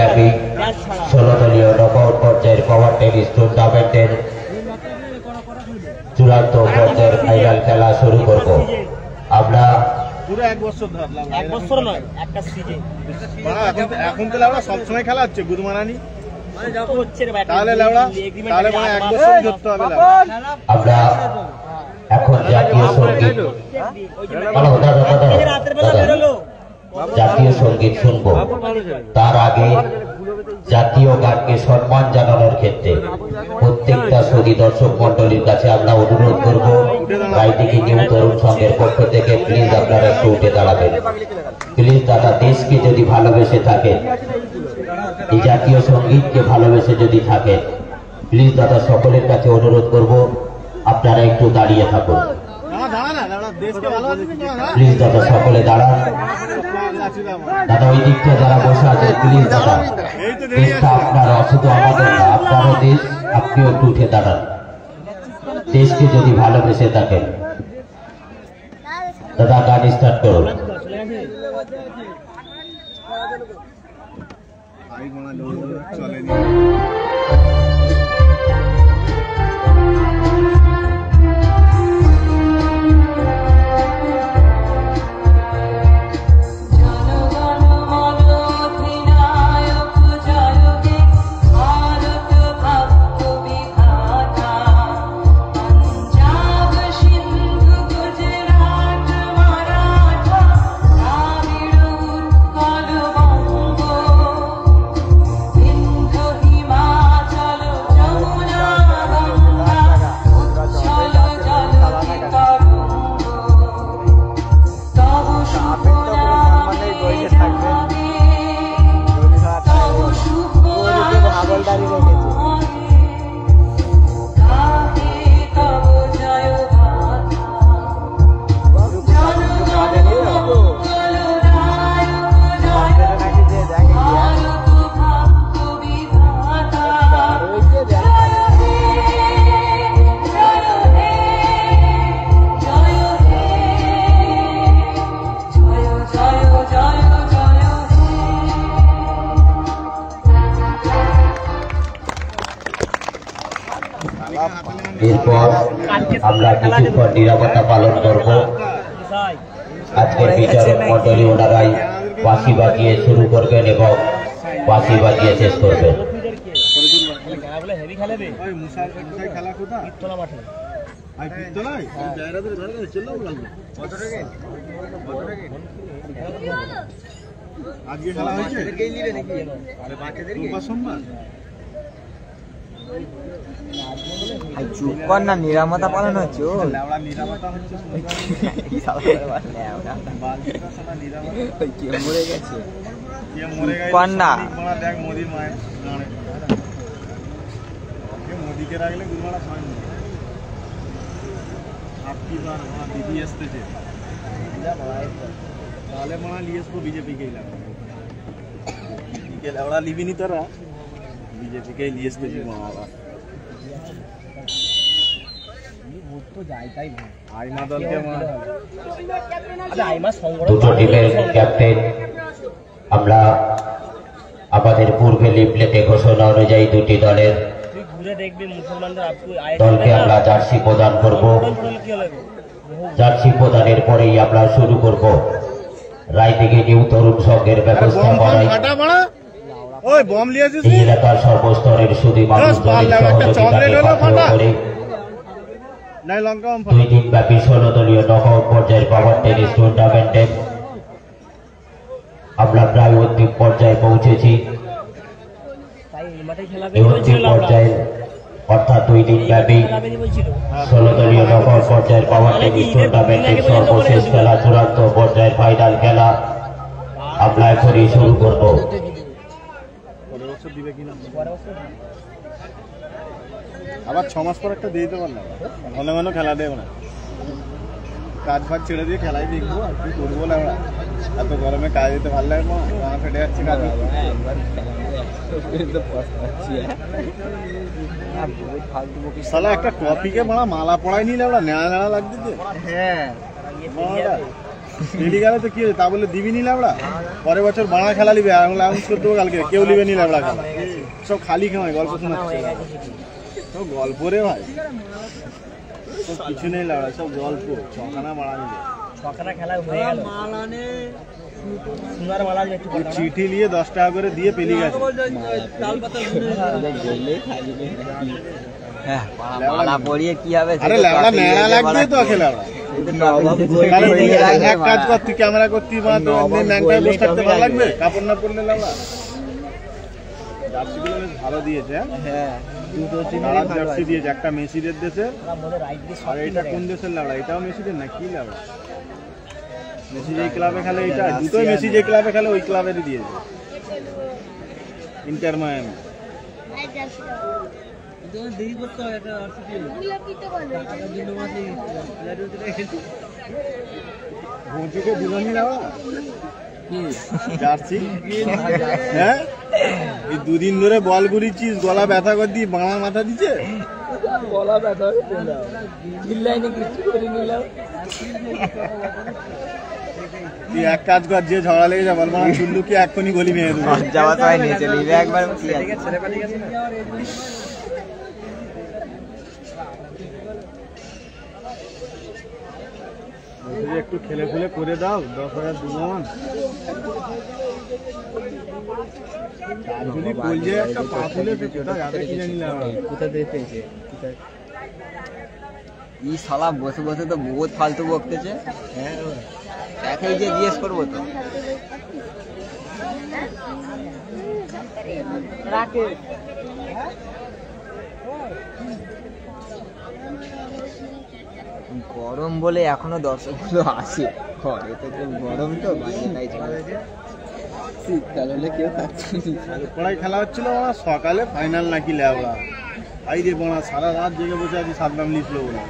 ব্যাপী 16 দলীয় নকআউট পর্যায়ের পাওয়ার টেনিস টুর্নামেন্টের চূড়ান্ত পর্যায়ের ফাইনাল খেলা শুরু করব। আমরা পুরো এক বছর ধরলাম, এক বছর নয় একটা সিজন। এখন তো লাউড়া সব সময় খেলা হচ্ছে গুদমারানি, তাহলে লাউড়া তাহলে মানে এক বছর ধরতে হবে লাউড়া। আমরা এখন জাতীয় সঙ্গীত জাতীয় সঙ্গীত শুনবো। তার আগে জাতীয় গানকে সম্মান জানানোর ক্ষেত্রে প্রত্যেকটা সুধী দর্শক মন্ডলীর কাছে আমরা অনুরোধ করব, রায়দিঘি নিউ তরুণ সংঘের পক্ষ থেকে প্লিজ আপনারা একটু উঠে দাঁড়াবেন। প্লিজ দাদা, দেশকে যদি ভালোবেসে থাকেন, এই জাতীয় সঙ্গীতকে ভালোবেসে যদি থাকেন, প্লিজ দাদা সকলের কাছে অনুরোধ করব আপনারা একটু দাঁড়িয়ে থাকুন। প্লিজ দাদা সকলে দাঁড়ান। দাদা ওই দিকটা যারা বসে আছে প্লিজ দাদা, দেশটা আপনারা শুধু আমাদের না, আপনারও দেশ, আপনিও একটু উঠে দাঁড়ান। দেশকে যদি ভালোবেসে থাকেন দাদা গান স্টার্ট করুন। এরপর আমরা কিছুক্ষণ নিরাপত্তা পালন করব। আজকের বিচারক মন্ডলী ওনারাই বাঁশি বাজিয়ে শুরু করবেন এবং বাঁশি বাজিয়ে শেষ করবেন। আজকে খেলা হয়েছে চুপ কর না, নিরাপত্তা পালন হচ্ছে। মরে গেছে দেখ মোদির মায়ের মোদিকে রাখলে গুরমারা হয় না। আপকি বার দিদি আসতেছে তাহলে মনে নিয়ে আসবো বিজেপিকেই লাগবে। ওরা লিবিনি তোরা বিজেপিকেই নিয়ে আসতেছি বাবা। দুটো টিমের ক্যাপ্টেন আমরা আমাদের পূর্বে লিফলেটে ঘোষণা অনুযায়ী দুটি দলের দলকে আমরা জার্সি প্রদান করব। জার্সি প্রদানের পরেই আমরা শুরু করব রায়দিঘি নিউ তরুণ সংঘের ব্যবস্থাপনায় এই এলাকার সর্বস্তরের সুধী মানুষজনের সহযোগিতাকে পাথেয় করে 2 দিন ব্যাপী 16 দলীয় নকআউট পর্যায়ের পাওয়ার টেনিস টুর্নামেন্টে আমরা প্রায় অন্তিম পর্যায়ে পৌঁছেছি। এই অন্তিম পর্যায়ে অর্থাৎ 2 দিন ব্যাপী 16 দলীয় নকআউট পর্যায়ের পাওয়ার টেনিস টুর্নামেন্টের সর্বশেষ খেলা, চূড়ান্ত পর্যায়ের ফাইনাল খেলা আমরা এখনই শুরু করব। আবার 6 মাস পর একটা দিয়ে দিতে পারলাম, ঘন ঘন খেলা দেবো না, কাজ ফাজ ছেড়ে দিয়ে খেলাই দেখবো। আর কি করবো আমরা, এত গরমে কাজ দিতে ভালো লাগে না, ফেটে যাচ্ছে কাজ। শালা একটা কপিকে মালা পড়াই নিলে ওরা নেড়া নেড়া লাগতেছে। হ্যাঁ পেলি গেলে তো কি হয়েছে, তা বলে দিবি নি লাবড়া, পরের বছর বাড়া খেলা নিবে, অ্যানাউন্স করতে হবে কালকে, কেউ নিবে নি লাবড়া খেলা, সব খালি খাওয়াই গল্প শোনাচ্ছে, সব গল্প রে ভাই, সব কিছু নেই লাবড়া, সব গল্প, ছখানা মারা নিবে, ছখানা খেলা হয়ে গেল, সোনার মালা ওই চিঠি নিয়ে 10 টাকা করে দিয়ে পেলি গেছে। হ্যাঁ মালা পরিয়ে কি হবে? আরে লাবড়া নেড়া লাগবে তো খেলা, এক কাজ কর, তুই ক্যামেরা করতি বা তো ন্যাংটায় বসে থাকতে ভালো লাগবে, কাপড় না পরলে লাবড়া। জার্সিগুলো বেশ ভালো দিয়েছে, হ্যাঁ দুটো নাড়ার জার্সি দিয়েছে, একটা মেসিদের দেশের, আর এটা কোন দেশের লাবড়া, এটাও মেসিদের না কি লাবড়া, মেসি যে ক্লাবে খেলে, এটা দুটোই মেসি যে ক্লাবে খেলে ওই ক্লাবেরই দিয়েছে, ইন্টার মায়ামি। ভোঁচুকে দুজনই লাবড়া জার্সি, হ্যাঁ এই দুদিন ধরে বল গুলিছিস, গলা ব্যথা করে দিয়ে বাংলা মাথা দিচ্ছে, গলা ব্যথা কিছু করে নিলাম। তুই এক কাজ কর, যে ঝগড়া লেগে যা, বলবো না চুল্লুকে এক্ষুনি গলি মেরে দেবো, যাওয়া তো হয় নিয়ে চলে যাবে একবার, কি আছে? একটু খেলে খুলে করে দাও, 10,000 দুজন যদি বলছে একটা পা খুলে কোথায় যাবে কি জানি না, কোথা থেকে পেয়েছে? ই শালা বসে বসে তো বহুত ফালতু বকতেছে, হ্যাঁ দেখেই যে জিজ্ঞেস করবো তো। গরম বলে এখনো দর্শকগুলো আসে, ঘরে তো খুব গরম, তো বাইরে নাই চলে, শীতকাল হলে কেউ থাকছে না। পড়াই খেলা হচ্ছিল, সকালে ফাইনাল নাকি লেবড়া, আই রে বোনা সারা রাত জেগে বসে আছি, সাবধান লিখলো বলে,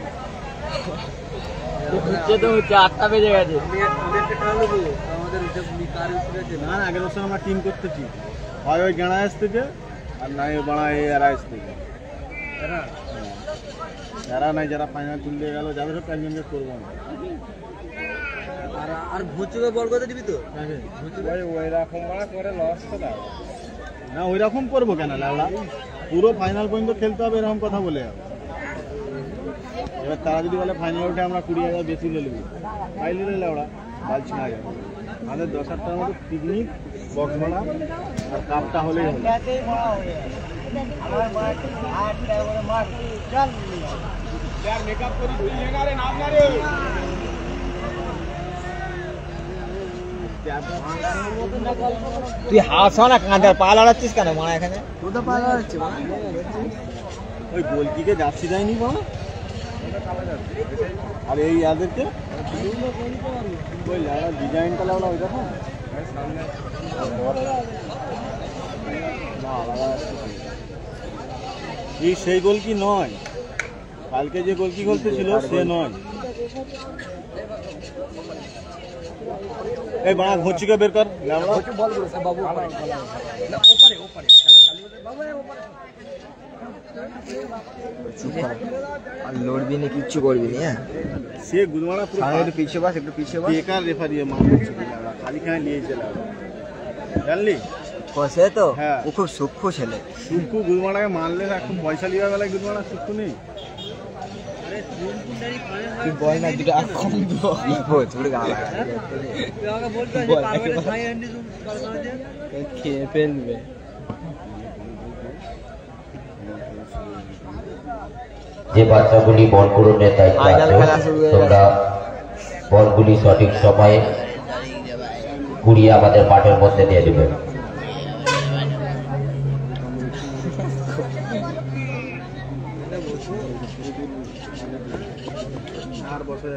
তো 8টা বেজে গেছে। না আগের বছর আমরা টিম করতেছি, হয় ওই গেঁড়াইস থেকে, আর নাই বাড়া এই এরাইস থেকে, যারা নাই যারা ফাইনাল তুলতে গেল, যাদের সব একজনকে করবো না। আর ভুচুকে বল করতে দিবি তো? ওই রকম করে লস তো না, ওই রকম করবো কেন লাউড়া, পুরো ফাইনাল পর্যন্ত খেলতে হবে এরকম কথা বলে যাবে। এবার তারা যদি বলে ফাইনাল উঠে আমরা 20,000 বেশি নিয়ে নেবো, তাই নিলে লাউড়া বালছি না যাবে, আমাদের 10,000 মতো পিকনিক বক্স ভাড়া আর কাপটা হলেই হলো। তুই হাস না, কাঁদার পা লড়াচ্ছিস কেন মারা এখানে? কোথা পা লড়াচ্ছি? ওই গোলকিকে জার্সি দেয়নি বাবা, আর এই ইয়াদেরকে ওই লাউড়া ডিজাইনটা লাউড়া ওই দেখো এই সেই গোলকি নয়, কালকে যে গোলকি খেলতেছিল সে নয়। এই বাড়া ঘুচিকে বের কর, লড়বি না, কিচ্ছু করবি না, সে গুদমারা পুরো একটু পিছিয়ে বাস, একটু পিছিয়ে বাস। বেকার রেফারি মারছে, খালি খালি নিয়েছে জানলি, সে তো হ্যাঁ। ও খুব সূক্ষ্ম ছেলে, সুক্কু গুদমারাকে মারলে এখন পয়সা লিবা বেলায় গুদমারা সুক্কু নেই। তুই বল না, দুটো আর কম দিও, ছোট গালা খেয়ে ফেলবে। যে বাচ্চাগুলি বল পূরণের দায়িত্ব ফাইনাল খেলা আছে, শুরু হয়ে তোমরা বলগুলি সঠিক সময়ে কুড়িয়ে আমাদের মাঠের মধ্যে দিয়ে দেবে। আর বসে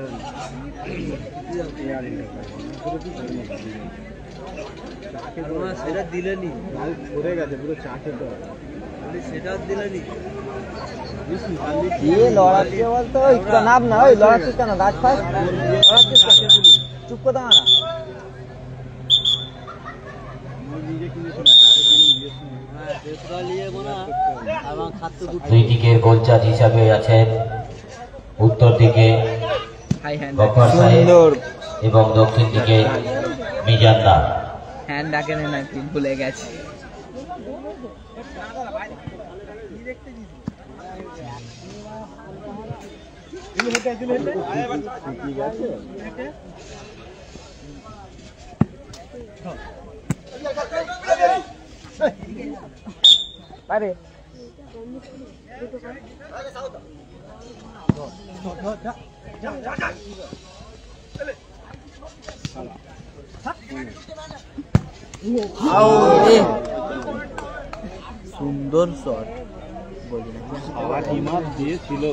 সেটা দিলেনি, সরে গেছে পুরো চা খেতে হবে, সেটা দিলেনি। কি লড়াচ্ছি বলতো, ওই নাম না, ওই লড়াচ্ছিস কেন? গাছ ফাছ লড়াচ্ছিস কেন? চুপ করে দাঁড়া না। দুই দিকের গোলচার হিসাবে আছেন উত্তর দিকে গফর সাহেব, সুন্দর এবং দক্ষিণ দিকে মিজান্না। হ্যান্ড ডাকে নাকি ভুলে গেছে। আরে সুন্দর শট বলি না আবার টিমার দিয়েছিল।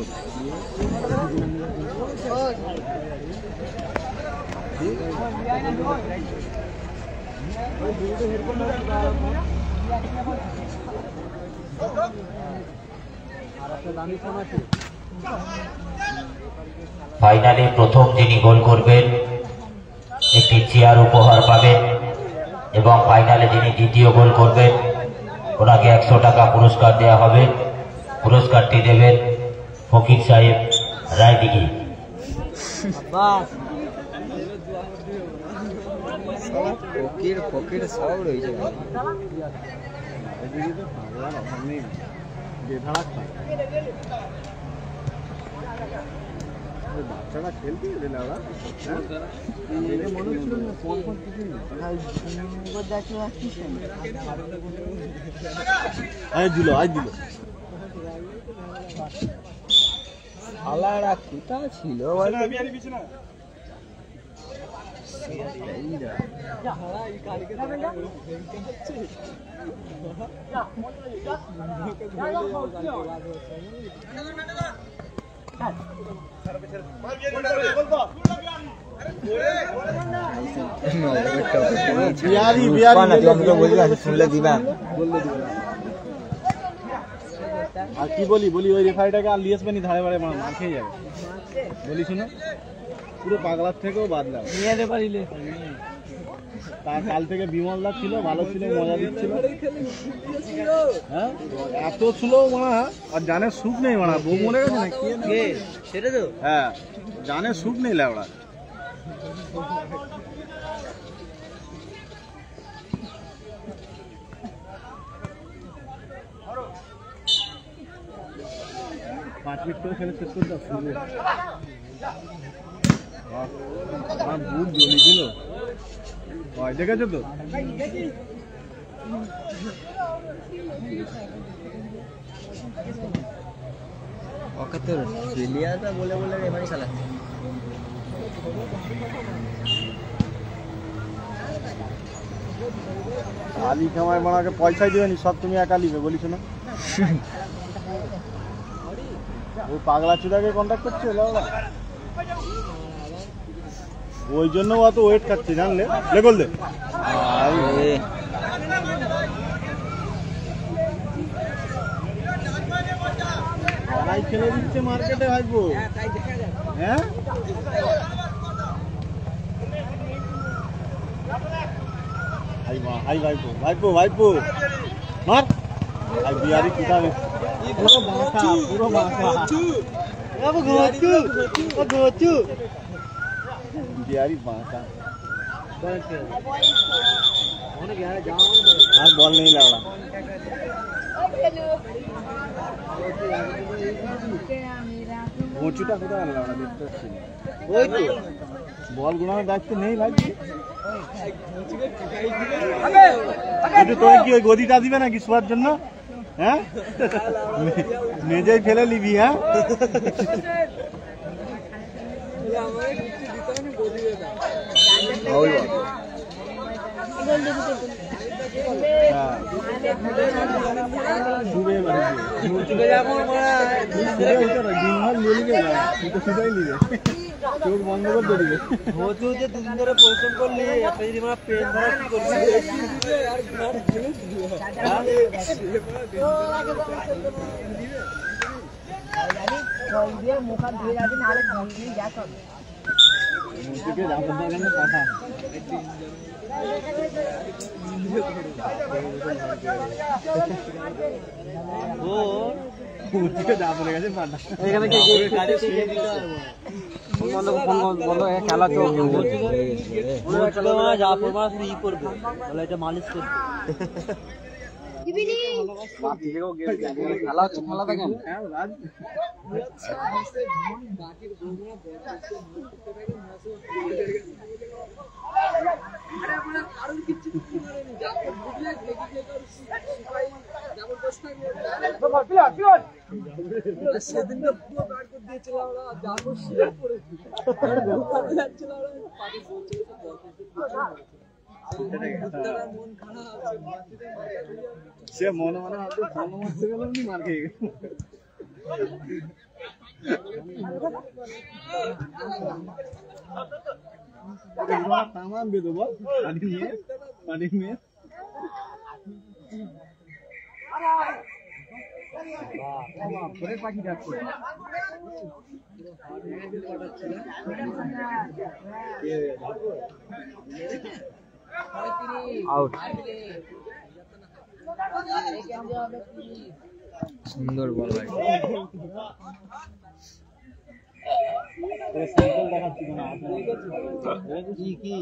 ফাইনালে প্রথম যিনি গোল করবেন একটি চেয়ার উপহার পাবেন এবং ফাইনালে যিনি দ্বিতীয় গোল করবেন ওনাকে 100 টাকা পুরস্কার দেওয়া হবে। পুরস্কারটি দেবেন ফকির সাহেব রায়দিঘি। ফকির ফকির সব রয়েছে। বাচ্চারা খেলতে গেলে না ওরা মনে হচ্ছিল না আজ দিল আলাদা কোথা ছিল শুনলে দিবা। আর কি বলি ওই রেফারিটাকে আর লিয়েস নি ধারে বারে মার খেয়ে যাবে বলি শুনো পুরো পাগলার থেকেও বাদলাম নিয়ে যেতে পারিলে তার কাল থেকে বিমলদা ছিল ভালো ছিল মজা দিচ্ছিল হ্যাঁ এত ছিল মানা আর জানের সুখ নেই মানা বউ মরে গেছে না কি সেটা তো হ্যাঁ জানের সুখ নেই লেওড়া पाँच मिनट করে খেলে শেষ করে দাও শুরু আমার বুক জ্বলে দিল হয় দেখেছো তো ওকে তো রিলিয়াটা বলে বলে রেফারি চালাচ্ছে। আলি খামায় মানাকে পয়সা দিবেনি সব তুমি একা লিবে বলিস না ওই পাগলা চুদাকে কন্ট্যাক্ট করছে ওই জন্য অত ওয়েট খাচ্ছে জানলে লেগল দে তারাই খেলে দিচ্ছে মার্কেটে ভাইবো হ্যাঁ হাই ভাইপো মার আই বিয়ারি কিতাবে পুরো মাথা গোচু বিয়ারি মাথা আর বল নেই লাগা গোচুটা কোথায় গেল লাগা দেখতে পাচ্ছি ওই তো বল গুনানোর দায়িত্ব নেই ভাই তোর কি ওই গদিটা দিবে নাকি শোয়ার জন্য হ্যাঁ মেজেই ফেলে নিবি হ্যাঁ চোখ বন্ধ করে দিবে হতে হতে দুদিন ধরে পরিশ্রম করলে একটা যদি আমরা পেন ধরা কি করবি মূর্তিকে জাফর দরকারে পাঠান ও মূর্তিকে জাফরের কাছে পাঠান এখানে কি গাড়ি থেকে দিতে বন্ধ খেলা তো বলছিল না যা পড়বা শুধু ই করবে বলে এটা মালিশ করবে খেলা হচ্ছে খেলা দেখেন সেদিন তো পুরো বার করে দিয়েছিল আমরা যাবো শেয়ার করে সে মনে মনে ফোন মারতে গেল মার খেয়ে গেল তামাম বেদো বল পানি নিয়ে পাখি ডাকছে আউট সুন্দর বল ভাই সাইকেল দেখাচ্ছি না কি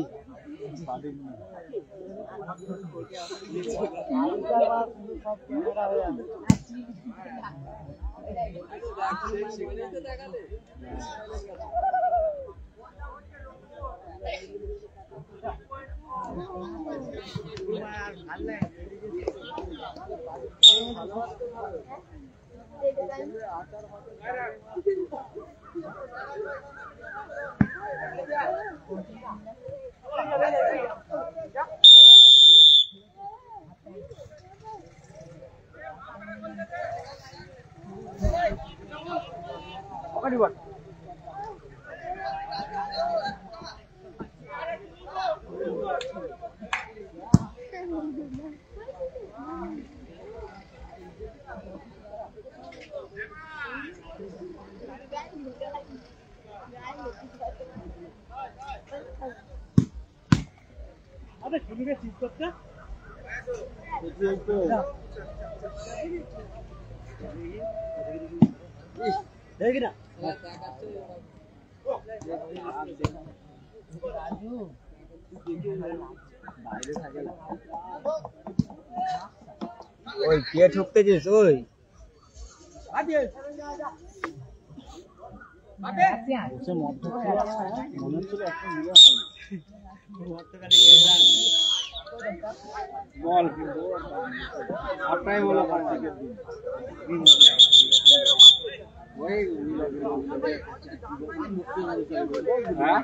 আরে শুনিকে ঠিক করতে দেখি না ওই কে ঠুকতেছিস ওই মনে হচ্ছিল একটা মিলে বল কিন্তু আপনাই বলো পার্টিকের দিন হ্যাঁ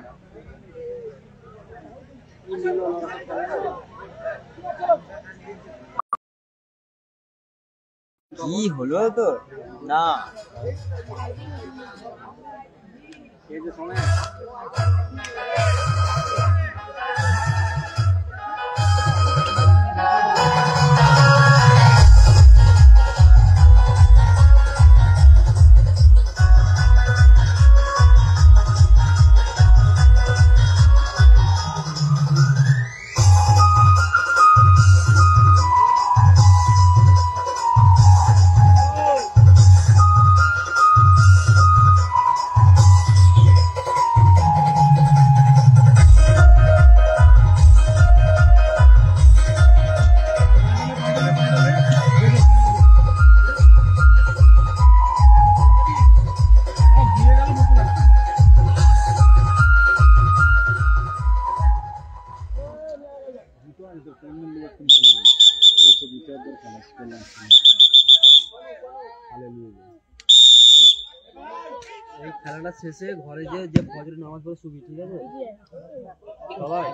কি হলো তো না এই যে সময় এই খেলাটা শেষে ঘরে যে ফজরের নামাজ পড়ে শুবি ঠিক আছে সবাই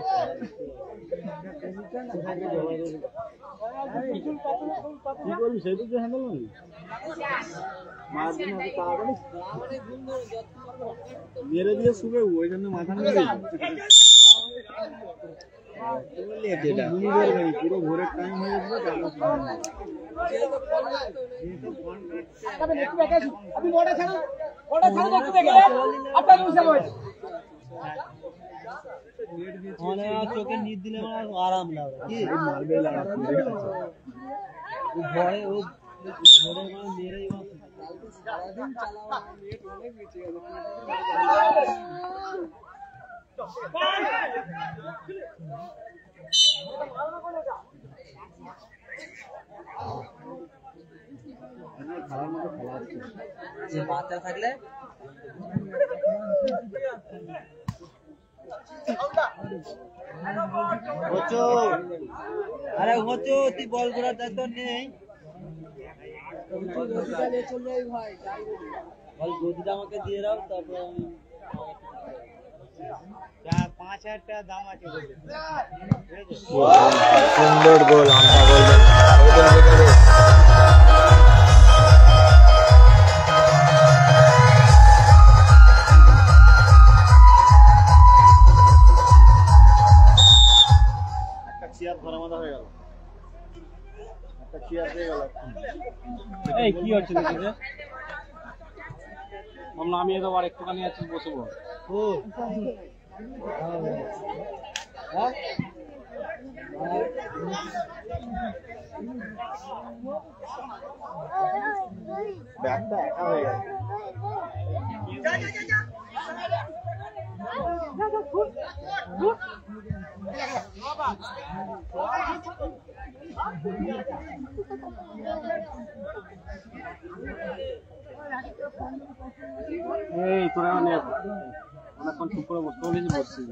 কি করবি সেটা তো হ্যান্ডেল করবি মেরে দিয়ে শুবে ওই জন্য মাথা নিয়ে পুরো ভোরের টাইম হয়ে যাবে মানে চোখে নিদ দিলে আমার আরাম লাগে কি মারবে লাগা পড়ে গেছে ও ভয়ে ও ভরে মানে মেরেই সারাদিন চালাও নেট অনেক বেঁচে গেছে খেলার মধ্যে খেলা হচ্ছে যে বাচ্চা থাকলে আরে হচ্ছে তুই বল করার দায়িত্ব নেই বল গদিটা আমাকে দিয়ে দাও তারপর আমি 5,000 টাকা দাম আছে সুন্দর গোল আমরা গোল একটা চেয়ার ধরা মাথা হয়ে গেল একটা চেয়ার হয়ে গেল এই কি হচ্ছে দেখি রে আমরা আমি এত আর একটুখানি আছি বসবো ও হ্যাঁ ব্যাগটা একা হয়ে গেল এই তোরা অনেকক্ষণ চুপ করে বসতে বলেছি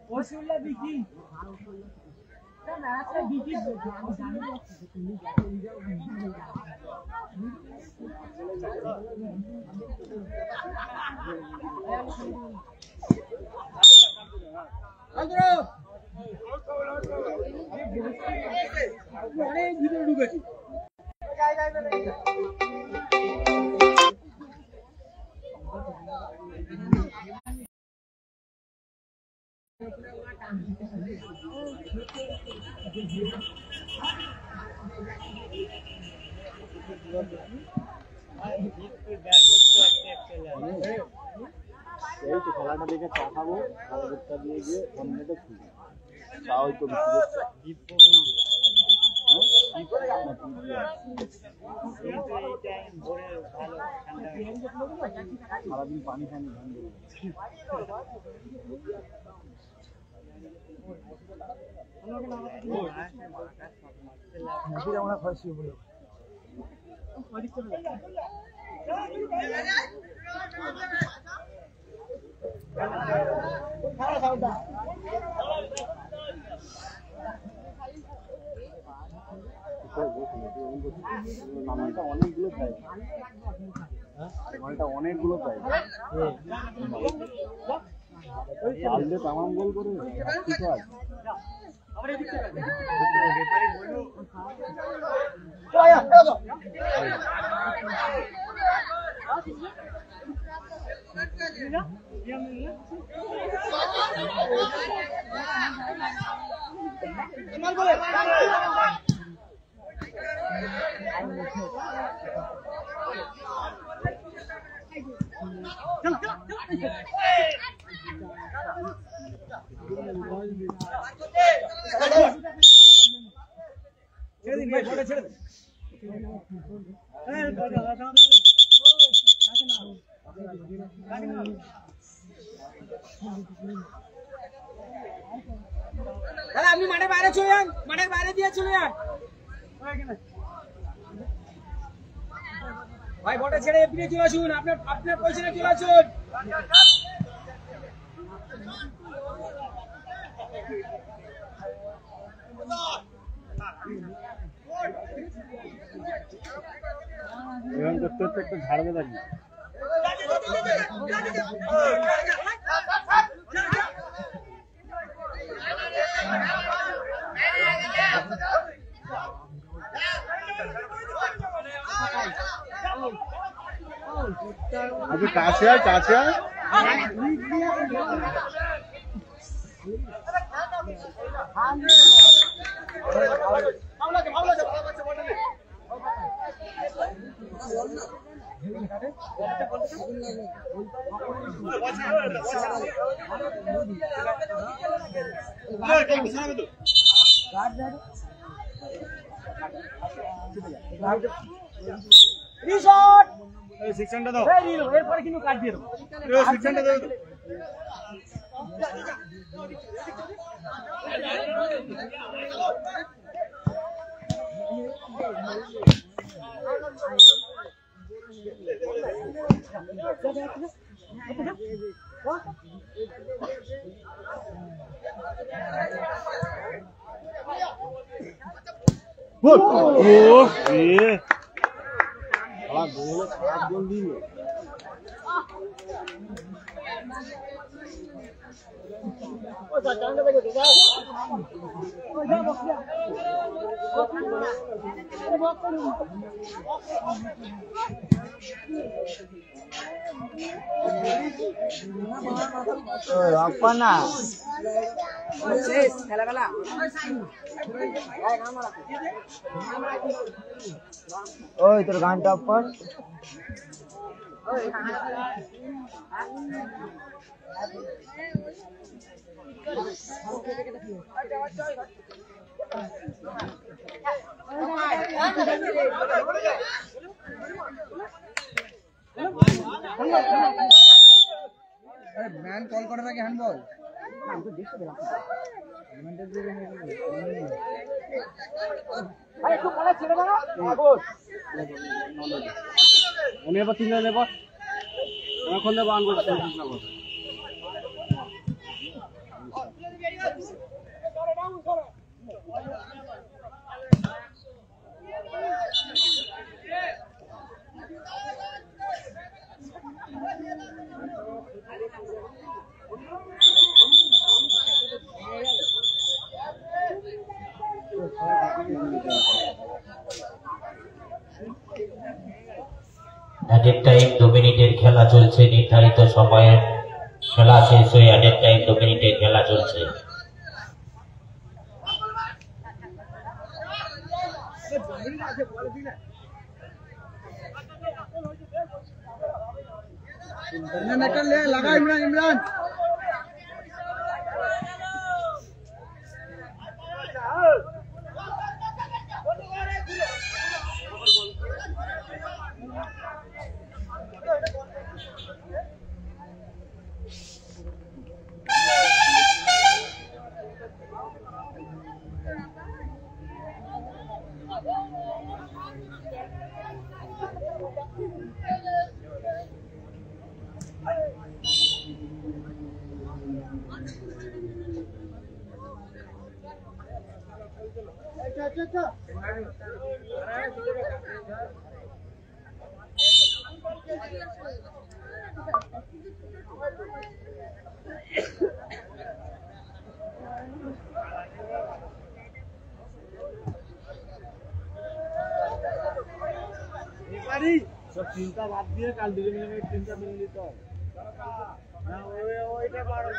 বসছি এই তো খেলাটা দেখে চা খাবো খেলাটা দিয়ে গিয়ে অন্যটা খুঁজে চা হয়তো সারাদিন পানি খানি ধান দেবো আমরা ফার্স্ট বলে মালটা অনেকগুলো চাই মালটা অনেকগুলো চাই চাল দিয়ে তামাম গোল করে ঠিক আছে আপনি মাঠের বাইরে চলে যান, মাঠের বাইরে দিয়ে চলে যান ভাই, বলটা ছেড়ে এপিনে চলে আসুন, আপনার আপনার পয়সাটা চলে আসুন। এরকম করতে করতে একটু ঝাড়বে থাকবে। আচ্ছা কাছে আয় কাছে আয়। সেকশনটা দাও এরপরে কিন্তু কাট দিয়ে দেবো সেকশনটা দাও अपना খেলা ওই তোর গানটা অফ কর। ম্যান কল করে নাকি হ্যান্ডবল আমি এবার তিনজন নেব এখন দেবো আন করতে অ্যাডেড টাইম 2 মিনিটের খেলা চলছে, নির্ধারিত সময়ের খেলা শেষ হয়ে অ্যাডেড টাইম 2 মিনিটের খেলা চলছে। লাগা ইমরান ইমরান सब चिंता बात दिए कल डिलीवरी में चिंता मिल ली तो ওইটা পারো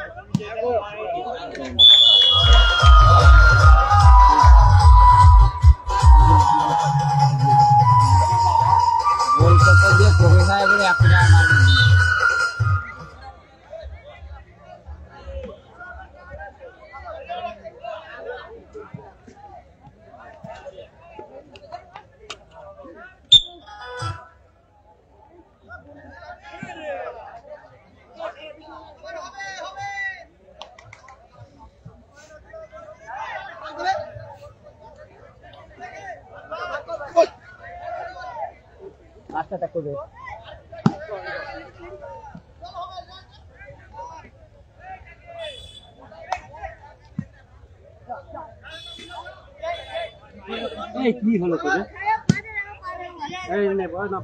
বল তো দিয়ে প্রফেসর বলে 1 টাকা মার রাস্তাটা করবে এই কি হলো তোদের এই নে বল না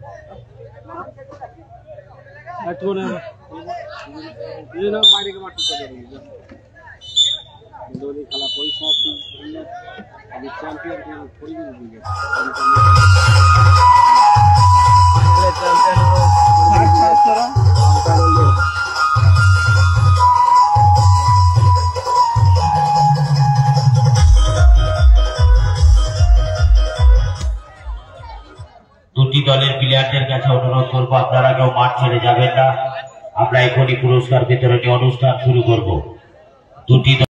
দুটি দলের প্লেয়ারদের কাছে অনুরোধ করবো আপনারা কেউ মাঠ ছেড়ে যাবেন না। আমরা এখনই পুরস্কার বিতরণী অনুষ্ঠান শুরু করব। দুটি